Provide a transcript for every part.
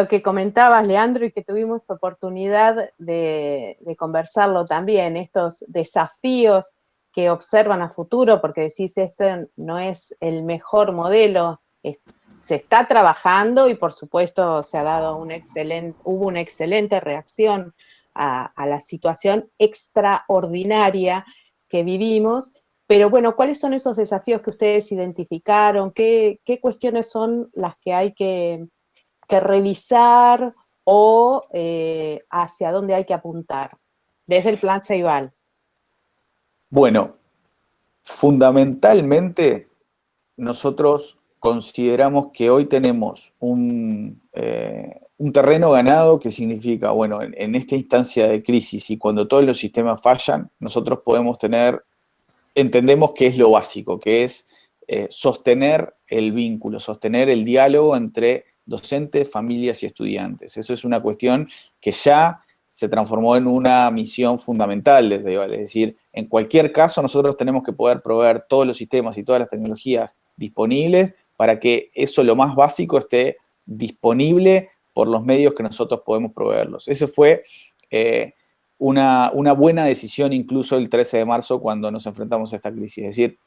lo que comentabas, Leandro, y que tuvimos oportunidad de conversarlo también, estos desafíos que observan a futuro, porque decís, este no es el mejor modelo, se está trabajando y por supuesto se ha dado hubo una excelente reacción a la situación extraordinaria que vivimos. Pero bueno, ¿cuáles son esos desafíos que ustedes identificaron? ¿Qué cuestiones son las que hay que revisar o hacia dónde hay que apuntar desde el plan Ceibal? Bueno, fundamentalmente nosotros consideramos que hoy tenemos un terreno ganado, que significa, bueno, en esta instancia de crisis y cuando todos los sistemas fallan, nosotros entendemos que es lo básico, que es sostener el vínculo, sostener el diálogo entre docentes, familias y estudiantes. Eso es una cuestión que ya se transformó en una misión fundamental desde Ceibal. Es decir, en cualquier caso nosotros tenemos que poder proveer todos los sistemas y todas las tecnologías disponibles para que eso, lo más básico, esté disponible por los medios que nosotros podemos proveerlos. Eso fue una buena decisión incluso el 13 de marzo cuando nos enfrentamos a esta crisis. Es decir,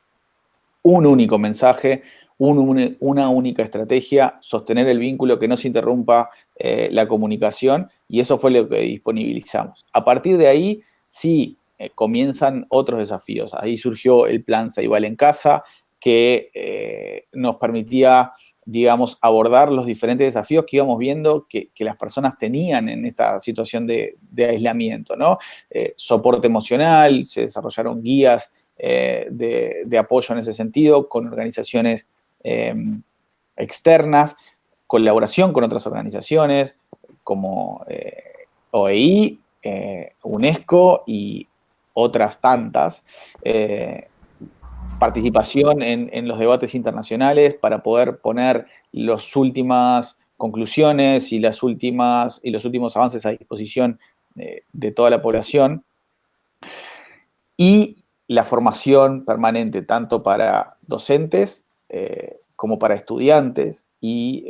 un único mensaje, una única estrategia, sostener el vínculo, que no se interrumpa la comunicación, y eso fue lo que disponibilizamos. A partir de ahí, sí, comienzan otros desafíos. Ahí surgió el plan Ceibal en Casa, que nos permitía, digamos, abordar los diferentes desafíos que íbamos viendo que las personas tenían en esta situación de aislamiento, ¿no? Soporte emocional, se desarrollaron guías de apoyo en ese sentido, con organizaciones externas, colaboración con otras organizaciones como OEI, UNESCO y otras tantas, participación en los debates internacionales para poder poner las últimas conclusiones y los últimos avances a disposición de toda la población, y la formación permanente tanto para docentes como para estudiantes, y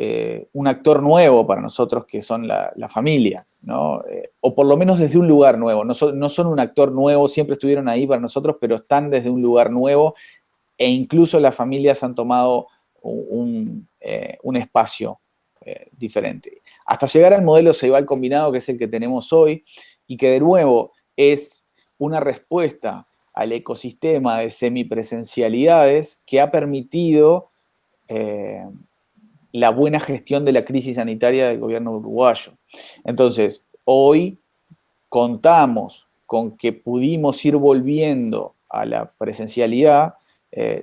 un actor nuevo para nosotros que son la familia, ¿no? O por lo menos desde un lugar nuevo. No son un actor nuevo, siempre estuvieron ahí para nosotros, pero están desde un lugar nuevo, e incluso las familias han tomado un espacio diferente. Hasta llegar al modelo Ceibal combinado, que es el que tenemos hoy, y que de nuevo es una respuesta al ecosistema de semipresencialidades que ha permitido la buena gestión de la crisis sanitaria del gobierno uruguayo. Entonces, hoy contamos con que pudimos ir volviendo a la presencialidad,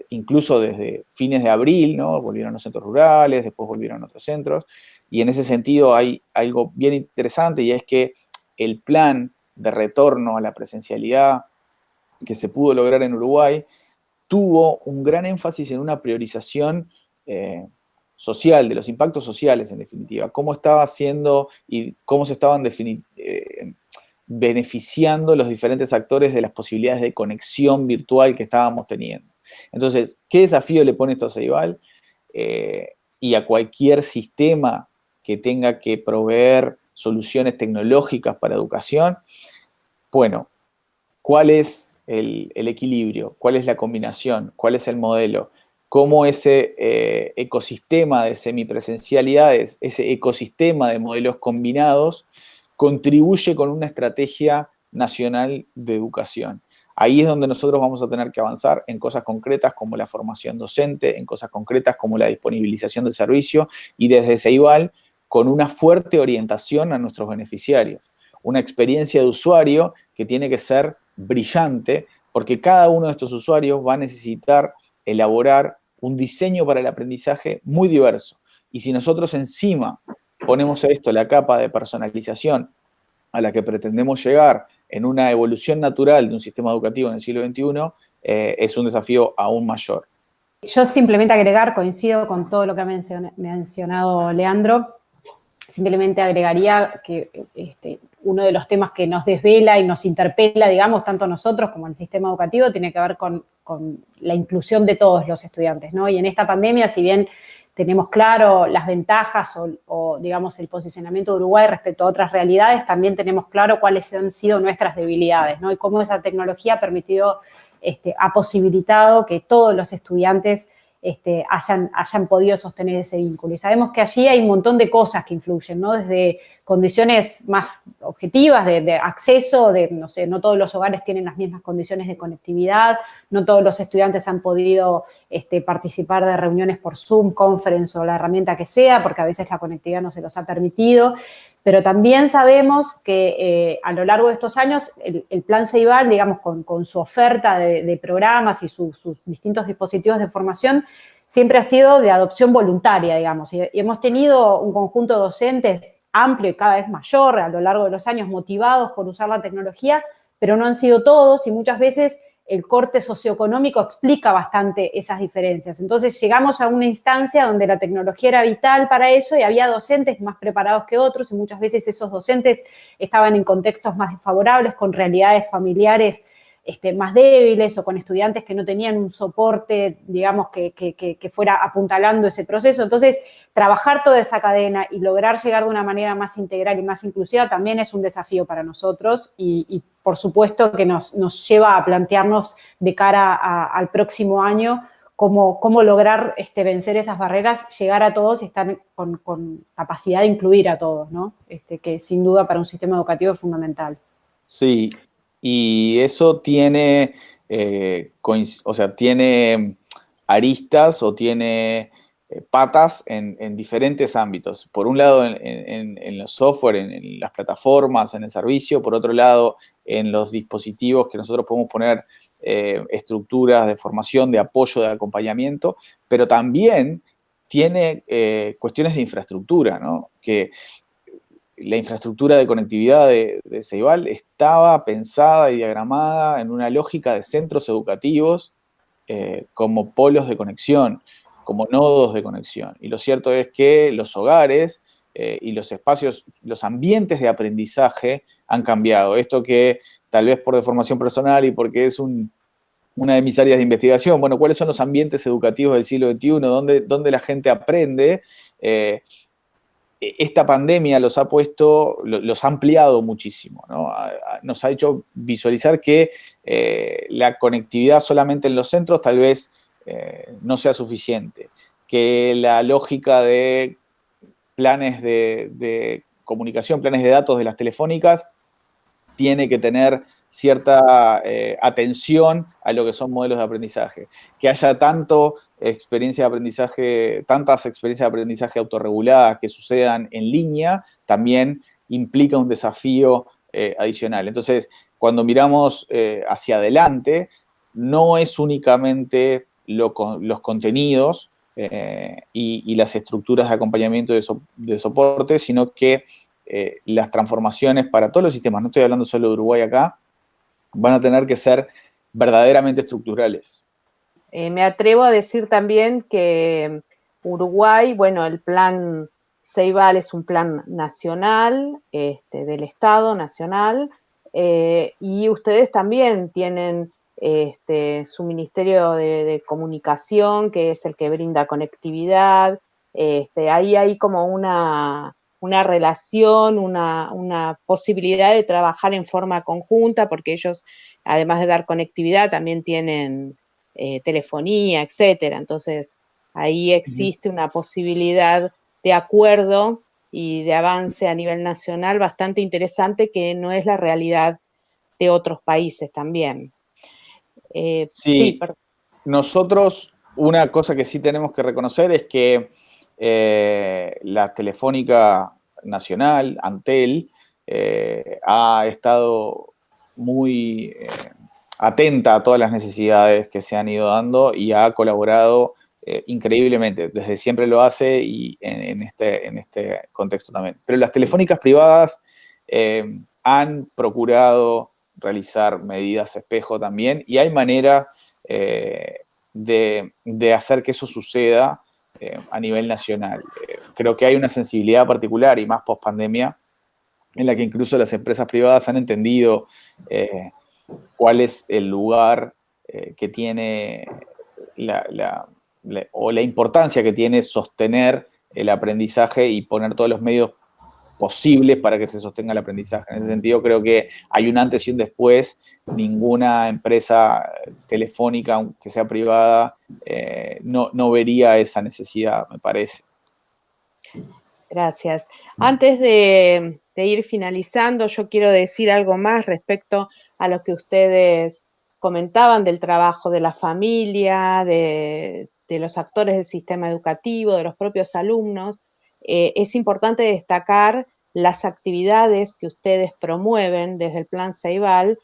incluso desde fines de abril, ¿no? Volvieron los centros rurales, después volvieron otros centros, y en ese sentido hay algo bien interesante, y es que el plan de retorno a la presencialidad que se pudo lograr en Uruguay tuvo un gran énfasis en una priorización social, de los impactos sociales, en definitiva, cómo estaba haciendo y cómo se estaban beneficiando los diferentes actores de las posibilidades de conexión virtual que estábamos teniendo. Entonces, ¿qué desafío le pone esto a Ceibal? Y a cualquier sistema que tenga que proveer soluciones tecnológicas para educación. Bueno, ¿cuál es el equilibrio? ¿Cuál es la combinación? ¿Cuál es el modelo? ¿Cómo ese ecosistema de semipresencialidades, ese ecosistema de modelos combinados, contribuye con una estrategia nacional de educación? Ahí es donde nosotros vamos a tener que avanzar en cosas concretas como la formación docente, en cosas concretas como la disponibilización del servicio, y desde Ceibal con una fuerte orientación a nuestros beneficiarios. Una experiencia de usuario que tiene que ser brillante, porque cada uno de estos usuarios va a necesitar elaborar un diseño para el aprendizaje muy diverso. Y si nosotros encima ponemos a esto la capa de personalización a la que pretendemos llegar en una evolución natural de un sistema educativo en el siglo XXI, es un desafío aún mayor. Yo simplemente agregar, coincido con todo lo que ha mencionado Leandro. Simplemente agregaría que uno de los temas que nos desvela y nos interpela, digamos, tanto a nosotros como al sistema educativo, tiene que ver con la inclusión de todos los estudiantes, ¿no? Y en esta pandemia, si bien tenemos claro las ventajas o, digamos, el posicionamiento de Uruguay respecto a otras realidades, también tenemos claro cuáles han sido nuestras debilidades, ¿no? Y cómo esa tecnología ha permitido, ha posibilitado que todos los estudiantes hayan podido sostener ese vínculo. Y sabemos que allí hay un montón de cosas que influyen, ¿no? Desde condiciones más objetivas de acceso, no sé, no todos los hogares tienen las mismas condiciones de conectividad, no todos los estudiantes han podido participar de reuniones por Zoom, Conference o la herramienta que sea, porque a veces la conectividad no se los ha permitido. Pero también sabemos que a lo largo de estos años el Plan Ceibal, digamos, con su oferta de programas y sus distintos dispositivos de formación, siempre ha sido de adopción voluntaria, digamos. Y hemos tenido un conjunto de docentes amplio y cada vez mayor a lo largo de los años motivados por usar la tecnología, pero no han sido todos y muchas veces el corte socioeconómico explica bastante esas diferencias. Entonces llegamos a una instancia donde la tecnología era vital para eso y había docentes más preparados que otros y muchas veces esos docentes estaban en contextos más desfavorables, con realidades familiares más débiles o con estudiantes que no tenían un soporte, digamos, que fuera apuntalando ese proceso. Entonces, trabajar toda esa cadena y lograr llegar de una manera más integral y más inclusiva también es un desafío para nosotros y por supuesto que nos lleva a plantearnos de cara al próximo año cómo lograr vencer esas barreras, llegar a todos y estar con capacidad de incluir a todos, ¿no? Que sin duda para un sistema educativo es fundamental. Sí, y eso tiene, tiene aristas o tiene patas en diferentes ámbitos. Por un lado, en los software, en las plataformas, en el servicio. Por otro lado, en los dispositivos que nosotros podemos poner estructuras de formación, de apoyo, de acompañamiento. Pero también tiene cuestiones de infraestructura, ¿no? Que la infraestructura de conectividad de Ceibal estaba pensada y diagramada en una lógica de centros educativos como polos de conexión, como nodos de conexión. Y lo cierto es que los hogares y los espacios, los ambientes de aprendizaje han cambiado. Esto que tal vez por deformación personal y porque es una de mis áreas de investigación, bueno, ¿cuáles son los ambientes educativos del siglo XXI? ¿Dónde la gente aprende? Esta pandemia los ha puesto, los ha ampliado muchísimo, ¿no? Nos ha hecho visualizar que la conectividad solamente en los centros tal vez no sea suficiente, que la lógica de planes de comunicación, planes de datos de las telefónicas, tiene que tener cierta atención a lo que son modelos de aprendizaje. Que haya tantas experiencias de aprendizaje autorreguladas que sucedan en línea, también implica un desafío adicional. Entonces, cuando miramos hacia adelante, no es únicamente los contenidos y las estructuras de acompañamiento de soporte, sino que las transformaciones para todos los sistemas, no estoy hablando solo de Uruguay acá, van a tener que ser verdaderamente estructurales. Me atrevo a decir también que Uruguay, bueno, el plan Ceibal es un plan nacional, del Estado nacional, y ustedes también tienen su Ministerio de Comunicación, que es el que brinda conectividad. Ahí hay como una relación, una posibilidad de trabajar en forma conjunta, porque ellos, además de dar conectividad, también tienen telefonía, etcétera. Entonces, ahí existe una posibilidad de acuerdo y de avance a nivel nacional bastante interesante, que no es la realidad de otros países también. Sí, nosotros, una cosa que sí tenemos que reconocer es que la Telefónica Nacional, Antel, ha estado muy atenta a todas las necesidades que se han ido dando y ha colaborado increíblemente. Desde siempre lo hace y en este contexto también. Pero las telefónicas privadas han procurado realizar medidas espejo también y hay manera de hacer que eso suceda a nivel nacional. Creo que hay una sensibilidad particular y más post pandemia en la que incluso las empresas privadas han entendido cuál es el lugar que tiene o la importancia que tiene sostener el aprendizaje y poner todos los medios posibles para que se sostenga el aprendizaje. En ese sentido, creo que hay un antes y un después. Ninguna empresa telefónica, aunque sea privada, no vería esa necesidad, me parece. Gracias. Antes de ir finalizando, yo quiero decir algo más respecto a lo que ustedes comentaban del trabajo de la familia, de los actores del sistema educativo, de los propios alumnos. Es importante destacar las actividades que ustedes promueven desde el Plan Ceibal,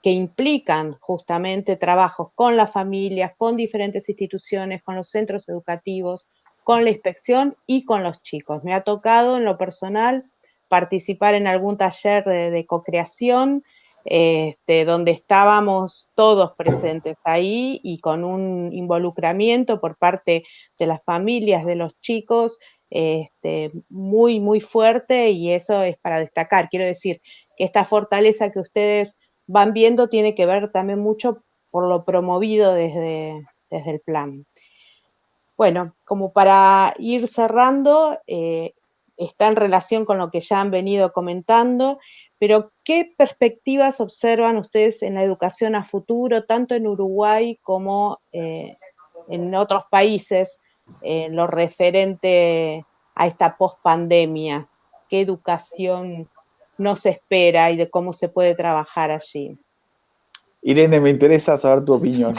que implican justamente trabajos con las familias, con diferentes instituciones, con los centros educativos, con la inspección y con los chicos. Me ha tocado en lo personal participar en algún taller de co-creación, donde estábamos todos presentes ahí y con un involucramiento por parte de las familias, de los chicos, muy, muy fuerte, y eso es para destacar. Quiero decir que esta fortaleza que ustedes van viendo tiene que ver también mucho por lo promovido desde el plan. Bueno, como para ir cerrando, está en relación con lo que ya han venido comentando, pero ¿qué perspectivas observan ustedes en la educación a futuro, tanto en Uruguay como en otros países, en lo referente a esta pospandemia? ¿Qué educación nos espera y de cómo se puede trabajar allí? Irene, me interesa saber tu opinión.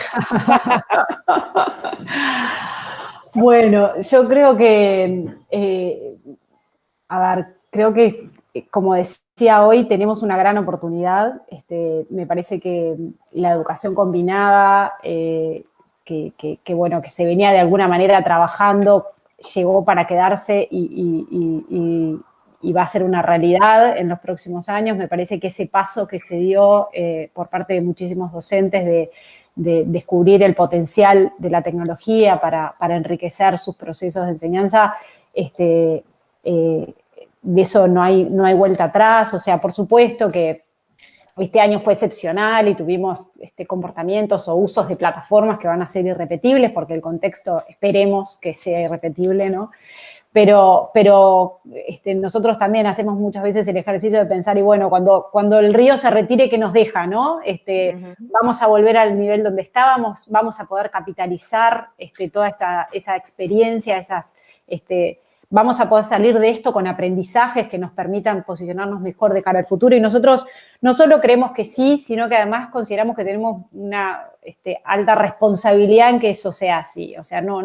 Bueno, yo creo que, creo que, como decía hoy, tenemos una gran oportunidad. Me parece que la educación combinada, bueno, que se venía de alguna manera trabajando, llegó para quedarse y va a ser una realidad en los próximos años. Me parece que ese paso que se dio por parte de muchísimos docentes de descubrir el potencial de la tecnología para enriquecer sus procesos de enseñanza, de eso no hay vuelta atrás. O sea, por supuesto que este año fue excepcional y tuvimos comportamientos o usos de plataformas que van a ser irrepetibles, porque el contexto esperemos que sea irrepetible, ¿no? Pero nosotros también hacemos muchas veces el ejercicio de pensar, y bueno, cuando el río se retire, ¿qué nos deja, no? Vamos a volver al nivel donde estábamos, vamos a poder capitalizar toda esa experiencia, vamos a poder salir de esto con aprendizajes que nos permitan posicionarnos mejor de cara al futuro. Y nosotros no solo creemos que sí, sino que además consideramos que tenemos una alta responsabilidad en que eso sea así. O sea, no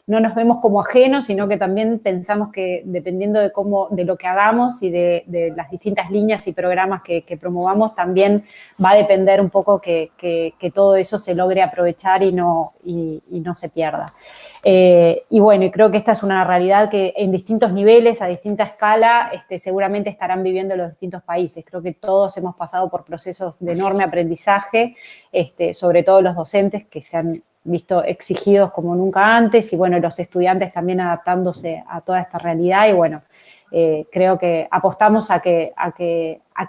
nos vemos como ajenos, sino que también pensamos que dependiendo de lo que hagamos y de las distintas líneas y programas que promovamos, también va a depender un poco que todo eso se logre aprovechar y no se pierda. Y bueno, y creo que esta es una realidad que en distintos niveles, a distinta escala, seguramente estarán viviendo los distintos países. Creo que todos hemos pasado por procesos de enorme aprendizaje, sobre todo los docentes que se han visto exigidos como nunca antes, y bueno, los estudiantes también adaptándose a toda esta realidad. Y bueno, creo que apostamos a que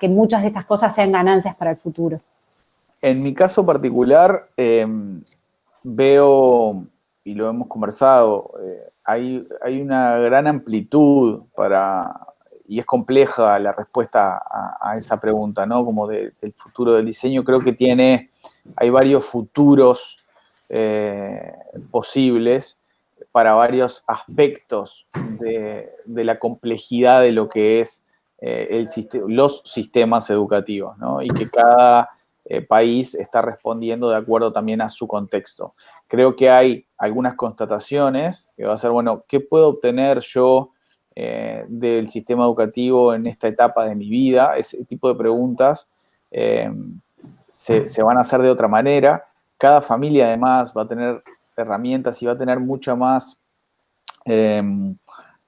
muchas de estas cosas sean ganancias para el futuro. En mi caso particular, veo, y lo hemos conversado, hay una gran amplitud y es compleja la respuesta a esa pregunta, ¿no? Como del futuro del diseño. Creo que hay varios futuros posibles para varios aspectos de la complejidad de lo que es los sistemas educativos, ¿no? Y que cada país está respondiendo de acuerdo también a su contexto. Creo que hay algunas constataciones que va a ser, bueno, ¿qué puedo obtener yo del sistema educativo en esta etapa de mi vida? Ese tipo de preguntas se van a hacer de otra manera. Cada familia además va a tener herramientas y va a tener mucha más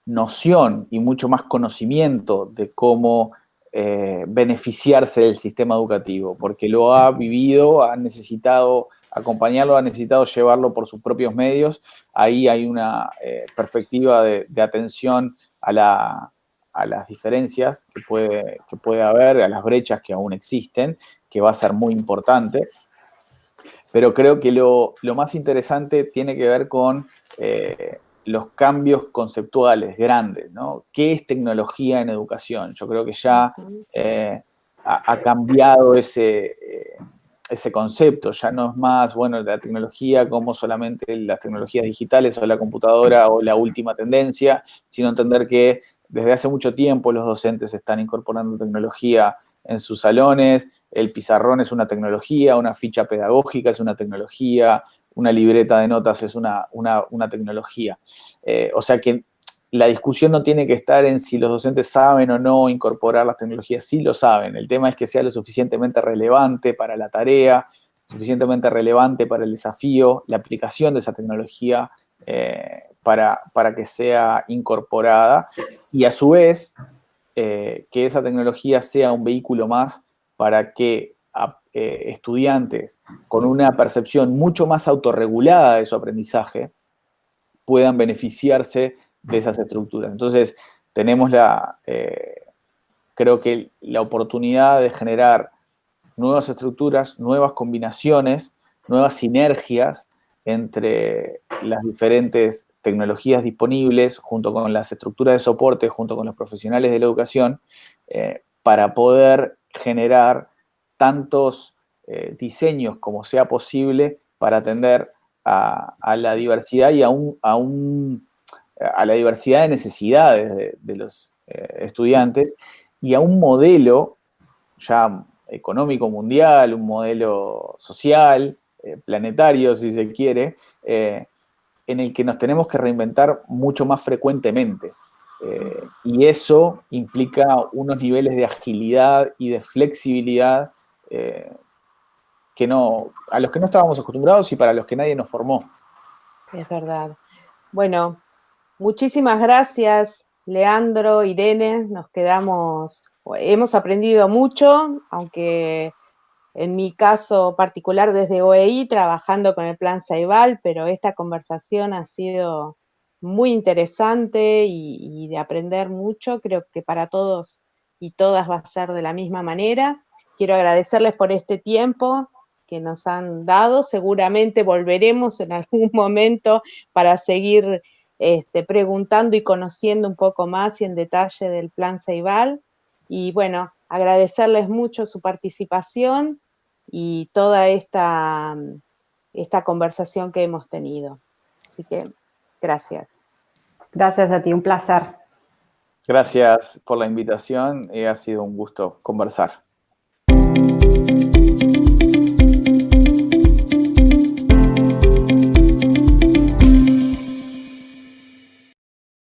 noción y mucho más conocimiento de cómo beneficiarse del sistema educativo, porque lo ha vivido, ha necesitado acompañarlo, ha necesitado llevarlo por sus propios medios. Ahí hay una perspectiva de atención a las diferencias que puede haber, a las brechas que aún existen, que va a ser muy importante. Pero creo que lo más interesante tiene que ver con los cambios conceptuales grandes, ¿no? ¿Qué es tecnología en educación? Yo creo que ya ha cambiado ese concepto, ya no es más, bueno, la tecnología como solamente las tecnologías digitales o la computadora o la última tendencia, sino entender que desde hace mucho tiempo los docentes están incorporando tecnología en sus salones, el pizarrón es una tecnología, una ficha pedagógica es una tecnología, una libreta de notas es una tecnología. O sea que la discusión no tiene que estar en si los docentes saben o no incorporar las tecnologías, sí lo saben. El tema es que sea lo suficientemente relevante para la tarea, suficientemente relevante para el desafío, la aplicación de esa tecnología para que sea incorporada y a su vez que esa tecnología sea un vehículo más para que estudiantes con una percepción mucho más autorregulada de su aprendizaje puedan beneficiarse de esas estructuras. Entonces, tenemos creo que la oportunidad de generar nuevas estructuras, nuevas combinaciones, nuevas sinergias entre las diferentes tecnologías disponibles, junto con las estructuras de soporte, junto con los profesionales de la educación, para poder generar tantos diseños como sea posible para atender a la diversidad y a la diversidad de necesidades de los estudiantes y a un modelo ya económico mundial, un modelo social, planetario, si se quiere, en el que nos tenemos que reinventar mucho más frecuentemente. Y eso implica unos niveles de agilidad y de flexibilidad a los que no estábamos acostumbrados y para los que nadie nos formó. Es verdad. Bueno, muchísimas gracias, Leandro, Irene. Hemos aprendido mucho, aunque en mi caso particular desde OEI, trabajando con el Plan Ceibal, pero esta conversación ha sido muy interesante y de aprender mucho. Creo que para todos y todas va a ser de la misma manera. Quiero agradecerles por este tiempo que nos han dado. Seguramente volveremos en algún momento para seguir preguntando y conociendo un poco más y en detalle del Plan Ceibal. Y bueno, agradecerles mucho su participación y toda esta conversación que hemos tenido. Así que, gracias. Gracias a ti, un placer. Gracias por la invitación, ha sido un gusto conversar.